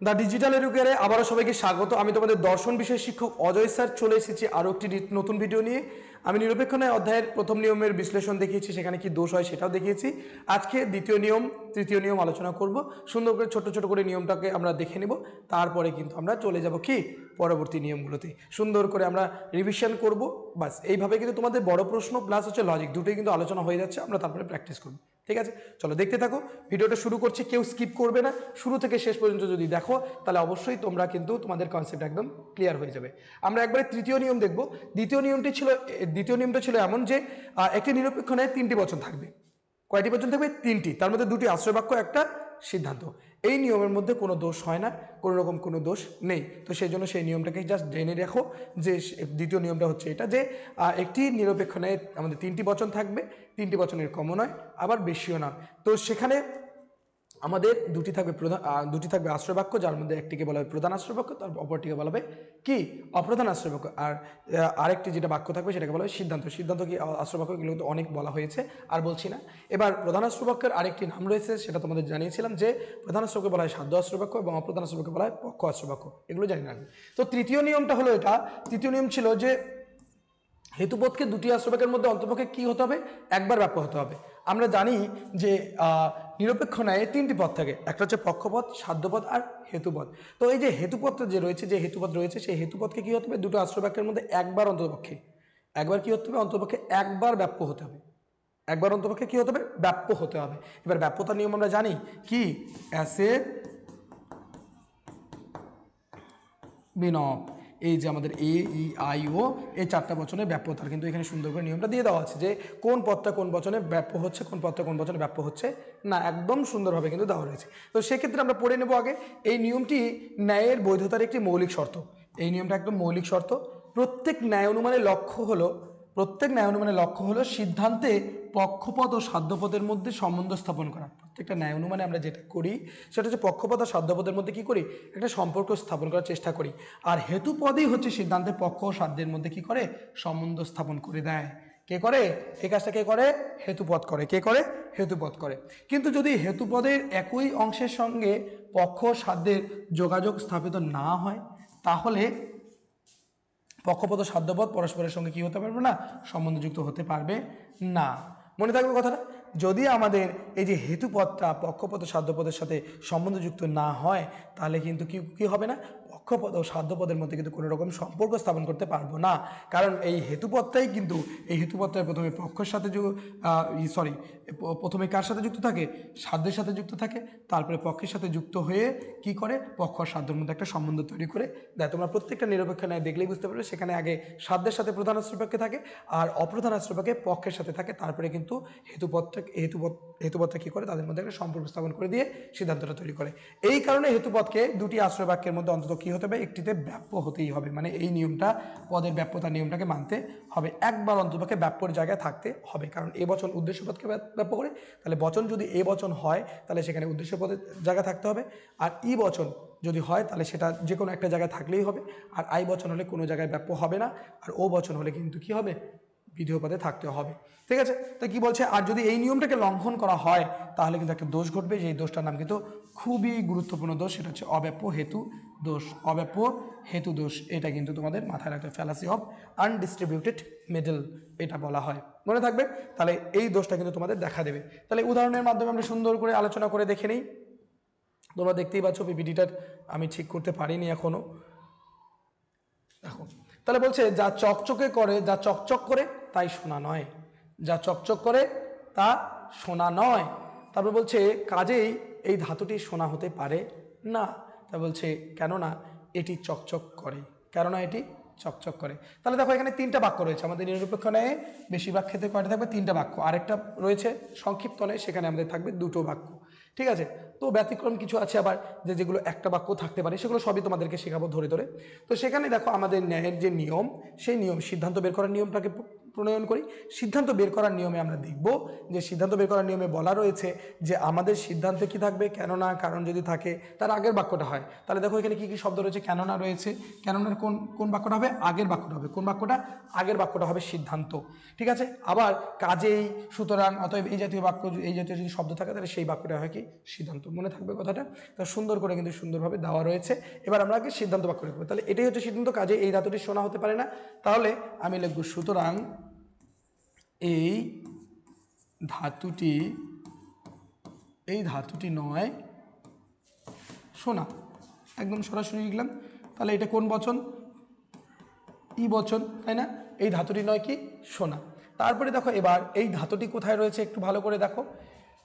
The digital এডুকেয়ারে আবারও সবাইকে স্বাগত। আমি তোমাদের দর্শন বিষয় শিক্ষক অজয় স্যার চলে এসেছি আরও একটি নতুন ভিডিও নিয়ে। আমি নিরপেক্ষ ন্যায় অধ্যায়ের প্রথম নিয়মের বিশ্লেষণ দেখিয়েছি, সেখানে কি দোষ হয় সেটাও দেখিয়েছি। আজকে দ্বিতীয় নিয়ম তৃতীয় নিয়ম আলোচনা করব। সুন্দর করে ছোট ছোট করে নিয়মটাকে আমরা দেখে নেব, তারপরে কিন্তু আমরা চলে যাব কি পরবর্তী নিয়মগুলোতে। সুন্দর করে আমরা রিভিশন করব। বাস এইভাবে কিন্তু তোমাদের বড় প্রশ্ন প্লাস হচ্ছে লজিক দুটোই কিন্তু আলোচনা হয়ে যাচ্ছে, আমরা তারপরে প্র্যাকটিস করব। ঠিক আছে, চলো দেখতে থাকো। ভিডিওটা শুরু করছি, কেউ স্কিপ করবে না। শুরু থেকে শেষ পর্যন্ত যদি দেখো তাহলে অবশ্যই তোমরা কিন্তু তোমাদের কনসেপ্ট একদম ক্লিয়ার হয়ে যাবে। আমরা একবারে তৃতীয় নিয়ম দেখব। দ্বিতীয় নিয়মটা ছিল এমন যে একটি নিরপেক্ষ ন্যায় তিনটি বচন থাকবে। কয়টি বচন থাকবে? তিনটি। তার মধ্যে দুটি আশ্রয় বাক্য, একটা সিদ্ধান্ত। এই নিয়মের মধ্যে কোনো দোষ হয় না, কোনো রকম কোনো দোষ নেই। তো সেই জন্য সেই নিয়মটাকে জাস্ট জেনে রাখো যে দ্বিতীয় নিয়মটা হচ্ছে এটা যে একটি নিরপেক্ষ ন্যায় আমাদের তিনটি বচন থাকবে। তিনটি বচনের কমও নয় আবার বেশিও না। তো সেখানে আমাদের দুটি থাকবে আশ্রয় বাক্য, যার মধ্যে একটিকে বলা হবে প্রধান আশ্রয় বাক্য, তার অপরটিকে বলা হবে কি অপ্রধান আশ্রয় বাক্য। আর আরেকটি যেটা বাক্য থাকবে সেটাকে বলা হবে সিদ্ধান্ত। সিদ্ধান্ত কি আশ্রয় বাক্য, এগুলো তো অনেক বলা হয়েছে, আর বলছি না। এবার প্রধান আশ্রয় বাক্যের আরেকটি নাম রয়েছে, সেটা তোমাদের জানিয়েছিলাম যে প্রধান আশ্রয়কে বলা হয় সাধ্য আশ্রয় বাক্য এবং অপ্রধান আশ্রয় বাক্যকে বলা হয় পক্ষ আশ্রয় বাক্য। এগুলো জানি না। তো তৃতীয় নিয়মটা হলো এটা। তৃতীয় নিয়ম ছিল যে হেতুপদকে দুটি আশ্রয় বাক্যের মধ্যে অন্তপক্ষে কি হতে হবে? একবার বাক্য হতে হবে। আমরা জানি যে নিরপেক্ষ ন্যায়ে তিনটি পদ থাকে, একটা হচ্ছে পক্ষপদ, সাধ্যপদ আর হেতুপদ। তো এই যে হেতুপদটা যে হেতুপদ রয়েছে সেই হেতুপদকে কি হতে হবে? দুটো আশ্রয় বাক্যের মধ্যে একবার অন্তপক্ষে কি হতে হবে? অন্তপক্ষে একবার ব্যাপ্য হতে হবে। একবার অন্তপক্ষে কি হতে হবে? ব্যাপ্য হতে হবে। এবার ব্যাপ্যতার নিয়ম আমরা জানি কি, অ্যাসে বিনব। এই যে আমাদের এ ই আই ও এই চারটা বচনের ব্যাপ্যতার কিন্তু এখানে সুন্দর করে নিয়মটা দিয়ে দেওয়া আছে যে কোন পদটা কোন বচনে ব্যাপ্য হচ্ছে, কোন পদটা কোন বচনে ব্যাপ্য হচ্ছে না, একদম সুন্দরভাবে কিন্তু দেওয়া রয়েছে। তো সেক্ষেত্রে আমরা পড়ে নেব আগে। এই নিয়মটি ন্যায়ের বৈধতার একটি মৌলিক শর্ত। এই নিয়মটা একদম মৌলিক শর্ত। প্রত্যেক ন্যায় অনুমানের লক্ষ্য হলো সিদ্ধান্তে পক্ষপদ ও সাধ্যপদের মধ্যে সম্বন্ধ স্থাপন করা। প্রত্যেকটা ন্যায় অনুমানে আমরা যেটা করি সেটা হচ্ছে পক্ষপদ আর সাধ্যপদের মধ্যে কি করি? একটা সম্পর্ক স্থাপন করার চেষ্টা করি। আর হেতুপদই হচ্ছে সিদ্ধান্তে পক্ষ ও সাধ্যের মধ্যে কি করে? সম্বন্ধ স্থাপন করে দেয়। কে করে এই কাজটা? কে করে? হেতুপদ করে। কে করে? হেতুপদ করে। কিন্তু যদি হেতুপদের একই অংশের সঙ্গে পক্ষ ও সাধ্যের যোগাযোগ স্থাপিত না হয়, তাহলে পক্ষপদ ও সাধ্যপদ পরস্পরের সঙ্গে কি হতে পারবে না? সম্বন্ধযুক্ত হতে পারবে না। মনে থাকবে কথাটা? যদি আমাদের এই যে হেতুপদটা পক্ষপদ ও সাধ্যপদের সাথে সম্বন্ধযুক্ত না হয়, তাহলে কিন্তু কি হবে না? পক্ষপদ ও সাধ্যপদের মধ্যে কিন্তু কোনো রকম সম্পর্ক স্থাপন করতে পারবো না। কারণ এই হেতুপদটাই প্রথমে পক্ষের সাথে প্রথমে কার সাথে যুক্ত থাকে? সাধ্যের সাথে যুক্ত থাকে, তারপরে পক্ষের সাথে যুক্ত হয়ে কি করে? পক্ষ আর সাধ্যের মধ্যে একটা সম্বন্ধ তৈরি করে দেয়। তোমরা প্রত্যেকটা নিরপেক্ষ ন্যায় দেখলেই বুঝতে পারবে সেখানে আগে সাধ্যের সাথে প্রধান আশ্রয়পক্ষে থাকে আর অপ্রধান আশ্রয়পক্ষে পক্ষের সাথে থাকে, তারপরে কিন্তু হেতুপদটা কি করে? তাদের মধ্যে একটা সম্পর্ক স্থাপন করে দিয়ে সিদ্ধান্তটা তৈরি করে। এই কারণে হেতুপদকে দুটি আশ্রয় বাক্যের মধ্যে অন্তত কি হতে হবে? একটিতে ব্যাপ্য হতেই হবে। মানে এই নিয়মটা, পদের ব্যাপ্যতার নিয়মটাকে মানতে হবে। একবার অন্ততপক্ষে ব্যাপ্যর জায়গায় থাকতে হবে। কারণ এ বচন উদ্দেশ্যপদকে ব্যাপ্য করে, তাহলে বচন যদি এ বচন হয় তাহলে সেখানে উদ্দেশ্য পদের জায়গা থাকতে হবে। আর ই বচন যদি হয় তাহলে সেটা যে কোনো একটা জায়গায় থাকলেই হবে। আর আই বচন হলে কোনো জায়গায় ব্যাপ্য হবে না। আর ও বচন হলে কিন্তু কি হবে? বিধেয় পদে থাকতে হবে। ঠিক আছে, তো কি বলছে? আর যদি এই নিয়মটাকে লঙ্ঘন করা হয় তাহলে কিন্তু একটা দোষ ঘটবে, যে দোষটার নাম কিন্তু খুবই গুরুত্বপূর্ণ দোষ, সেটা হচ্ছে অব্যাপ্য হেতু দোষ। অব্যাপ্য হেতু দোষ, এটা কিন্তু তোমাদের মাথায় রাখতে হবে। ফ্যালাসি অফ আনডিস্ট্রিবিউটেড মিডল এটা বলা হয়, মনে থাকবে। তাহলে এই দোষটা কিন্তু তোমাদের দেখা দেবে। তাহলে উদাহরণের মাধ্যমে আমরা সুন্দর করে আলোচনা করে দেখে নিই। তোমরা দেখতেই পাচ্ছ পিপিটিটা আমি ঠিক করতে পারিনি এখনো। দেখো, তাহলে বলছে যা চকচক করে তাই সোনা নয়। যা চকচক করে তা সোনা নয়। তারপর বলছে কাজেই এই ধাতুটি সোনা হতে পারে না। তা বলছে কেননা এটি চকচক করে। কেননা এটি চকচক করে। তাহলে দেখো এখানে তিনটা বাক্য রয়েছে। আমাদের নিরপেক্ষ ন্যায়ে বেশিরভাগ ক্ষেত্রে কয়টা থাকবে? তিনটা বাক্য। আরেকটা রয়েছে সংক্ষিপ্ত ন্যায়, সেখানে আমাদের থাকবে দুটো বাক্য। ঠিক আছে, তো ব্যতিক্রম কিছু আছে আবার, যেগুলো একটা বাক্য থাকতে পারে, সেগুলো সবই তোমাদেরকে শেখাবো ধরে ধরে। তো সেখানে দেখো আমাদের ন্যায়ের যে নিয়ম, সেই নিয়ম সিদ্ধান্ত বের করার নিয়মটাকে প্রণয়ন করি। সিদ্ধান্ত বের করার নিয়মে আমরা দেখব যে সিদ্ধান্ত বের করার নিয়মে বলা রয়েছে যে আমাদের সিদ্ধান্তে কি থাকবে, কেননা কারণ যদি থাকে তার আগের বাক্যটা হয়। তাহলে দেখো এখানে কি কি শব্দ রয়েছে, কেননা রয়েছে, কেননার কোন কোন বাক্যটা হবে, আগের বাক্যটা হবে। কোন বাক্যটা, আগের বাক্যটা হবে সিদ্ধান্ত, ঠিক আছে। আবার কাজেই, সুতরাং, অতএব এই জাতীয় বাক্য, এই জাতীয় যদি শব্দ থাকে তাহলে সেই বাক্যটা হয় কি সিদ্ধান্ত। মনে থাকবে কথাটা, তা সুন্দর করে কিন্তু সুন্দরভাবে দেওয়া রয়েছে। এবার আমরা আগে সিদ্ধান্ত বাক্য লিখবো। তাহলে এটাই হচ্ছে সিদ্ধান্ত, কাজে এই ধাতুটি শোনা হতে পারে না। তাহলে আমি লিখব সুতরাং এই ধাতুটি নয় শোনা, একদম সরাসরি লিখলাম। তাহলে এটা কোন বচন, ই বচন, তাই না। এই ধাতুটি নয় কি শোনা। তারপরে দেখো এবার এই ধাতুটি কোথায় রয়েছে একটু ভালো করে দেখো,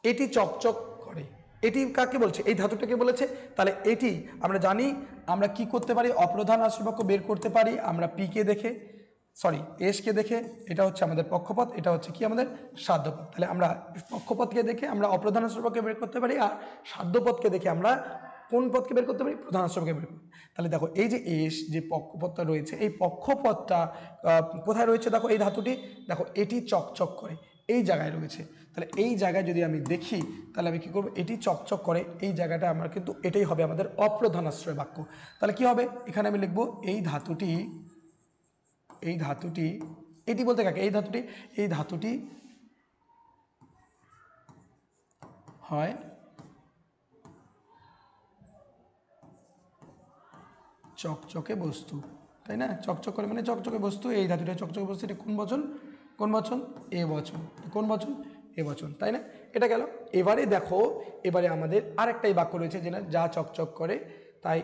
এটি চকচক করে। এটি কাকে বলছে, এই ধাতুটাকে বলেছে। তাহলে এটি আমরা জানি, আমরা কি করতে পারি, অপ্রধান আশ্রয়বাক্য বের করতে পারি আমরা পিকে দেখে, সরি এসকে দেখে। এটা হচ্ছে আমাদের পক্ষপদ, এটা হচ্ছে কি আমাদের সাধ্যপদ। তাহলে আমরা পক্ষপদকে দেখে আমরা অপ্রধান আশ্রয়বাক্য বের করতে পারি, আর সাধ্যপদকে দেখে আমরা কোন পদকে বের করতে পারি, প্রধান আশ্রয়কে বের করতে। তাহলে দেখো এই যে এস যে পক্ষপদটা রয়েছে, এই পক্ষপদটা কোথায় রয়েছে দেখো, এই ধাতুটি দেখো এটি চকচক করে এই জায়গায় রয়েছে। তাহলে এই জায়গায় যদি আমি দেখি তাহলে আমি কি করব, এটি চকচক করে এই জায়গাটা আমার কিন্তু এটাই হবে আমাদের অপ্রধান আশ্রয় বাক্য। তাহলে কি হবে, এখানে আমি লিখবো এই ধাতুটি, এটি বলতে কাকে, এই ধাতুটি হয় চকচকে বস্তু, তাই না। চকচক করে মানে চকচকে বস্তু, এই ধাতুটা চকচকে বস্তু। এটা কোন বচন, এ বচন। কোন বচন, এ বচন, তাই না। এটা গেল। এবারে দেখো, এবারে আমাদের আরেকটাই বাক্য রয়েছে যে না, যা চকচক করে তাই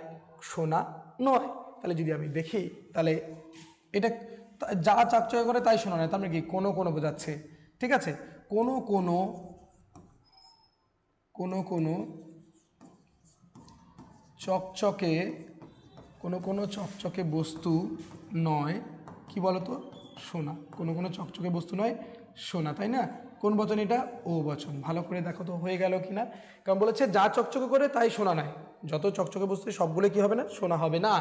সোনা নয়। তাহলে যদি আমি দেখি তাহলে এটা যা চকচক করে তাই সোনা নয়, তার মানে কি কোনো কোনো বোঝাচ্ছে, ঠিক আছে। কোনো কোনো চকচকে, কোনো চকচকে বস্তু নয় কি বলতো, সোনা। কোনো চকচকে বস্তু নয় সোনা, তাই না। কোন বচন এটা, ও বচন। ভালো করে দেখো তো হয়ে গেল কিনা, কারণ বলেছে যা চকচকে করে তাই সোনা নয়। যত চকচকে বস্তু সবগুলো কি হবে না, সোনা হবে না।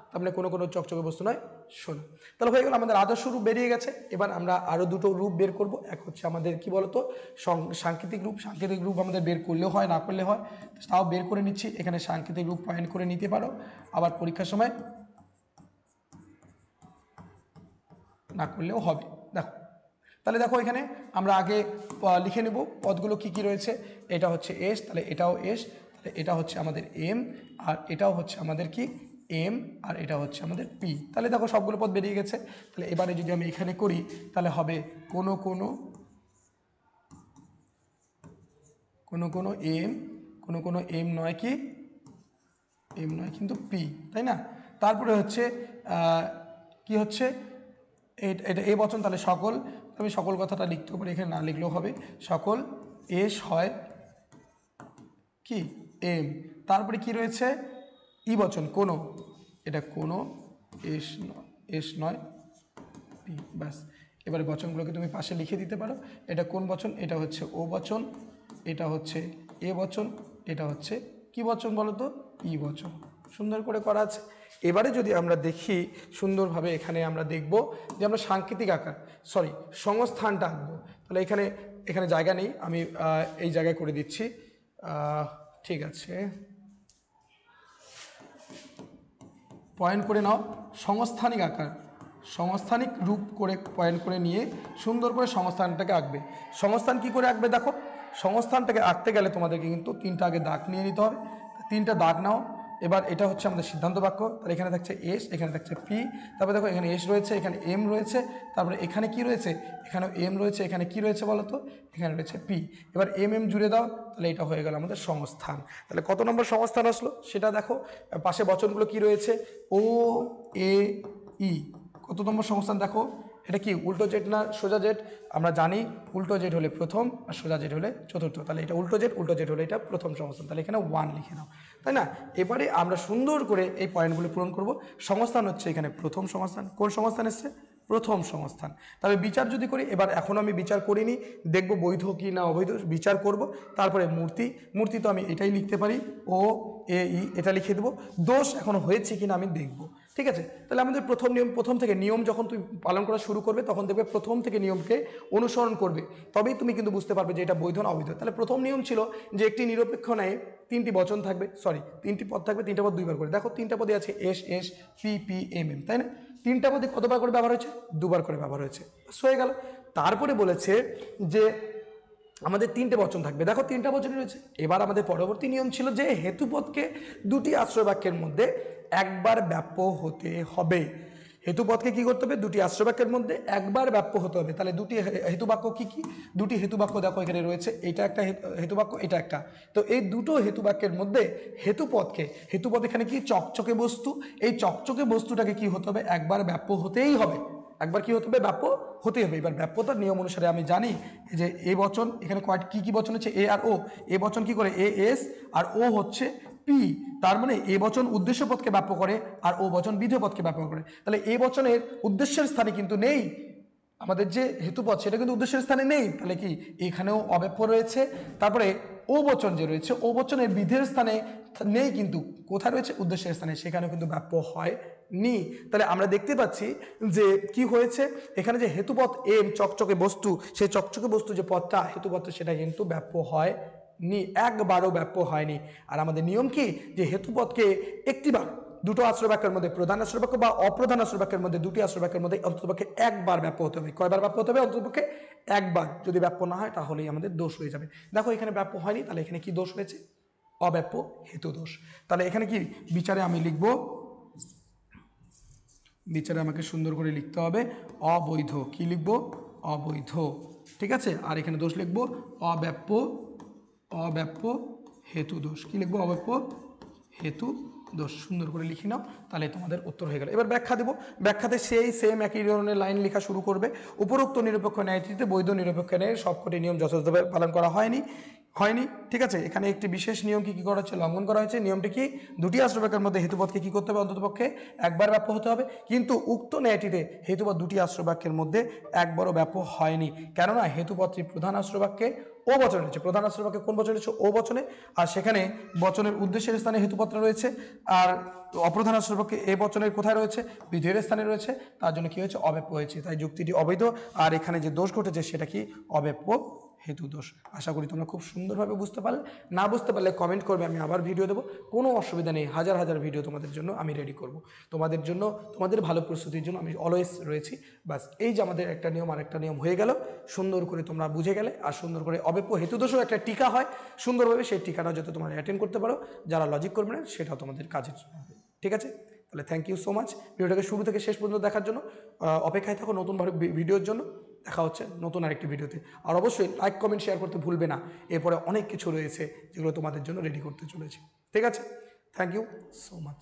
তার মানে কোনো চকচকে বস্তু নয় সোনা। তাহলে হয়ে গেল, আমাদের আদর্শ রূপ বেরিয়ে গেছে। এবার আমরা আরও দুটো রূপ বের করব। এক হচ্ছে আমাদের কি বলতো সাংকেতিক রূপ। সাংকেতিক রূপ আমাদের বের করলেও হয়, না করলে হয়, তাও বের করে নিচ্ছি। এখানে সাংকেতিক রূপ পয়েন্ট করে নিতে পারো, আবার পরীক্ষার সময় না করলেও হবে। দেখো তাহলে দেখো এখানে আমরা আগে লিখে নেব পদগুলো কি কি রয়েছে। এটা হচ্ছে এস, তাহলে এটাও এস, তাহলে এটা হচ্ছে আমাদের এম, আর এটাও হচ্ছে আমাদের কি এম, আর এটা হচ্ছে আমাদের পি। তাহলে দেখো সবগুলো পদ বেরিয়ে গেছে। তাহলে এবারে যদি আমি এখানে করি তাহলে হবে কোনো এম, কোনো এম নয় কি, এম নয় কিন্তু পি, তাই না। তারপরে হচ্ছে কি হচ্ছে, এটা এ বচন। তাহলে সকল, আমি সকল কথাটা লিখতে পারি, এখানে না লিখলেও হবে। সকল এস হয় কি এম। তারপরে কি রয়েছে, ই বচন কোনো, এটা কোনো এস নয় পি, ব্যাস। এবারে বচনগুলোকে তুমি পাশে লিখে দিতে পারো। এটা কোন বচন, এটা হচ্ছে ও বচন, এটা হচ্ছে এ বচন, এটা হচ্ছে কি বচন বলো তো, ই বচন। সুন্দর করে করা আছে। এবারে যদি আমরা দেখি সুন্দরভাবে, এখানে আমরা দেখব যে আমরা সাংকেতিক আকার, সরি সংস্থানটা আঁকবো। তাহলে এখানে জায়গা নেই, আমি এই জায়গায় করে দিচ্ছি। ঠিক আছে, পয়েন্ট করে নাও সংস্থানিক আকার, সংস্থানিক রূপ করে পয়েন্ট করে নিয়ে সুন্দর করে সংস্থানটাকে আঁকবে। সংস্থান কি করে আঁকবে দেখো, সংস্থানটাকে আঁকতে গেলে তোমাদেরকে কিন্তু তিনটা আগে দাগ নিয়ে নিতে হবে। তিনটা দাগ নাও। এবার এটা হচ্ছে আমাদের সিদ্ধান্ত বাক্য। তাহলে এখানে থাকছে এস, এখানে থাকছে পি, তারপরে দেখো এখানে এস রয়েছে, এখানে এম রয়েছে, তারপরে এখানে কি রয়েছে, এখানে এম রয়েছে, এখানে কি রয়েছে বলো তো, এখানে রয়েছে পি। এবার এম জুড়ে দাও, তাহলে এটা হয়ে গেল আমাদের সংস্থান। তাহলে কত নম্বর সংস্থান আসলো সেটা দেখো, পাশে বচনগুলো কি রয়েছে, ও এ ই। কত নম্বর সংস্থান দেখো, এটা কি উল্টো জেড না সোজা জেড, আমরা জানি উল্টো জেড হলে প্রথম আর সোজা জেড হলে চতুর্থ। তাহলে এটা উল্টো জেড হলে এটা প্রথম সংস্থান। তাহলে এখানে 1 লিখে নাও, তাই না। এবারে আমরা সুন্দর করে এই পয়েন্টগুলো পূরণ করব। সংস্থান হচ্ছে এখানে প্রথম সংস্থান। কোন সংস্থান এসছে, প্রথম সংস্থান। তবে বিচার যদি করি, এবার এখনও আমি বিচার করিনি, দেখব বৈধ কি না অবৈধ, বিচার করব। তারপরে মূর্তি তো আমি এটাই লিখতে পারি, ও এ ই এটা লিখে দেবো। দোষ এখনো হয়েছে কিনা আমি দেখব। ঠিক আছে, তাহলে আমাদের প্রথম নিয়ম, প্রথম থেকে নিয়ম যখন তুমি পালন করা শুরু করবে তখন দেখবে প্রথম থেকে নিয়মকে অনুসরণ করবে, তবেই তুমি কিন্তু বুঝতে পারবে যে এটা বৈধ না অবৈধ। তাহলে প্রথম নিয়ম ছিল যে একটি নিরপেক্ষ ন্যায়ে তিনটি বচন থাকবে, তিনটি পদ থাকবে, তিনটা পদ দুইবার করে। দেখো তিনটা পদে আছে S S P P M M, তাই না? তিনটা পদে কতবার করে ব্যবহার হয়েছে? দুবার করে ব্যবহার হয়েছে, হয়ে গেল। তারপরে বলেছে যে আমাদের তিনটে বচন থাকবে, দেখো তিনটা বচন রয়েছে। এবার আমাদের পরবর্তী নিয়ম ছিল যে হেতুপদকে দুটি আশ্রয় বাক্যের মধ্যে একবার ব্যাপ্য হতে হবে। হেতুপদকে কি করতে হবে? দুটি আশ্রয় বাক্যের মধ্যে একবার ব্যাপ্য হতে হবে। তাহলে দুটি হেতুবাক্য কি কি? দুটি হেতুবাক্য দেখো এখানে রয়েছে, এটা একটা হেতুবাক্য, এটা একটা। তো এই দুটো হেতুবাক্যের মধ্যে হেতুপদ এখানে কি? চকচকে বস্তু। এই চকচকে বস্তুটাকে কি হতে হবে? একবার ব্যাপ্য হতেই হবে। একবার কি হতে হবে? ব্যাপ্য হতেই হবে। এবার ব্যাপ্যতার নিয়ম অনুসারে আমি জানি যে এ বচন এখানে কি বচন হচ্ছে? এ আর ও। এ বচন কি করে? এ এস, আর ও হচ্ছে পি। তার মানে এ বচন উদ্দেশ্য পদকে ব্যাপ্য করে আর ও বচন বিধেয় পদকে ব্যাপ্য করে। তাহলে এ বচনের উদ্দেশ্যের স্থানে কিন্তু নেই, আমাদের যে হেতুপদ সেটা কিন্তু উদ্দেশ্যের স্থানে নেই। তাহলে কি এখানেও অব্যপ্য রয়েছে। তারপরে ও বচন যে রয়েছে, ও বচনের বিধের স্থানে নেই, কিন্তু কোথায় রয়েছে? উদ্দেশ্যের স্থানে, সেখানেও কিন্তু ব্যাপ্য হয় নি। তাহলে আমরা দেখতে পাচ্ছি যে কি হয়েছে এখানে, যে হেতুপদ এম চকচকে বস্তু, সেই চকচকে বস্তু যে পদটা হেতুপদটা সেটা কিন্তু ব্যাপ্য হয় নি, একবারও ব্যাপ্য হয়নি। আর আমাদের নিয়ম কি? যে হেতুপদকে একটিবার দুটো আশ্রয় বাক্যের মধ্যে, প্রধান আশ্রয় বাক্য বা অপ্রধান আশ্রয় বাক্যের মধ্যে, দুটি আশ্রয় বাক্যের মধ্যে অন্ততপক্ষে একবার ব্যাপ্য হতে হবে। কয়বার ব্যাপ্য হতে হবে? অন্ততপক্ষে একবার। যদি ব্যাপ্য না হয় তাহলেই আমাদের দোষ হয়ে যাবে। দেখো এখানে ব্যাপ্য হয়নি, তাহলে এখানে কি দোষ হয়েছে? অব্যাপ্য হেতু দোষ। তাহলে এখানে কি বিচারে আমি লিখব, বিচারে আমাকে সুন্দর করে লিখতে হবে অবৈধ। কি লিখব? অবৈধ। ঠিক আছে, আর এখানে দোষ লিখব অব্যাপ্য হেতু দোষ। কি লিখবো? অব্যাপ্য হেতু দোষ। সুন্দর করে লিখে নাও, তাহলে তোমাদের উত্তর হয়ে গেল। এবার ব্যাখ্যা দেবো। ব্যাখ্যাতে সেই সেম একই ধরনের লাইন লেখা শুরু করবে। উপরোক্ত নিরপেক্ষ ন্যায়টিতে বৈধ নিরপেক্ষ ন্যায়ের সবকটি নিয়ম যথাযথভাবে পালন করা হয়নি। ঠিক আছে, এখানে একটি বিশেষ নিয়ম কি করা হচ্ছে? লঙ্ঘন করা হয়েছে। নিয়মটি কি? দুটি আশ্রয় বাক্যের মধ্যে হেতুপদকে কি করতে হবে? অন্ততপক্ষে একবার ব্যাপ্য হতে হবে। কিন্তু উক্ত ন্যায়টিতে হেতুপদ দুটি আশ্রয় বাক্যের মধ্যে একবারও ব্যাপ্য হয়নি, কেননা হেতুপদটি প্রধান আশ্রয় বাক্যে ও বচনে রয়েছে। প্রধান আশ্রয় বাক্যে কোন বচনে রয়েছে? ও বচনে। আর সেখানে বচনের উদ্দেশ্যের স্থানে হেতুপদটা রয়েছে। আর অপ্রধান আশ্রয় বাক্যে এ বচনের কোথায় রয়েছে? বিধেয়ের স্থানে রয়েছে। তার জন্য কি হয়েছে? অব্যাপ্য হয়েছে। তাই যুক্তিটি অবৈধ। আর এখানে যে দোষ ঘটেছে সেটা কি? অব্যাপ্য হেতু দোষ। আশা করি তোমরা খুব সুন্দরভাবে বুঝতে পারলে। না বুঝতে পারলে কমেন্ট করবে, আমি আবার ভিডিও দেবো, কোনো অসুবিধা নেই। হাজার হাজার ভিডিও তোমাদের জন্য আমি রেডি করব। তোমাদের জন্য, তোমাদের ভালো প্রস্তুতির জন্য আমি অলওয়েজ রয়েছি। বাস এই যে আমাদের একটা নিয়ম আর একটা নিয়ম হয়ে গেল, সুন্দর করে তোমরা বুঝে গেলে। আর সুন্দর করে অব্যাপ্য হেতু দোষও একটা টিকা হয় সুন্দরভাবে, সেই টিকাটা যাতে তোমরা অ্যাটেন্ড করতে পারো, যারা লজিক করবে না সেটাও তোমাদের কাজের হবে। ঠিক আছে, তাহলে থ্যাংক ইউ সো মাচ ভিডিওটাকে শুরু থেকে শেষ পর্যন্ত দেখার জন্য। অপেক্ষায় থাকো নতুন ভিডিওর জন্য। দেখা হচ্ছে নতুন আরেকটি ভিডিওতে। আর অবশ্যই লাইক কমেন্ট শেয়ার করতে ভুলবে না। এরপরে অনেক কিছু রয়েছে যেগুলো তোমাদের জন্য রেডি করতে চলেছি। ঠিক আছে, থ্যাংক ইউ সো মাচ।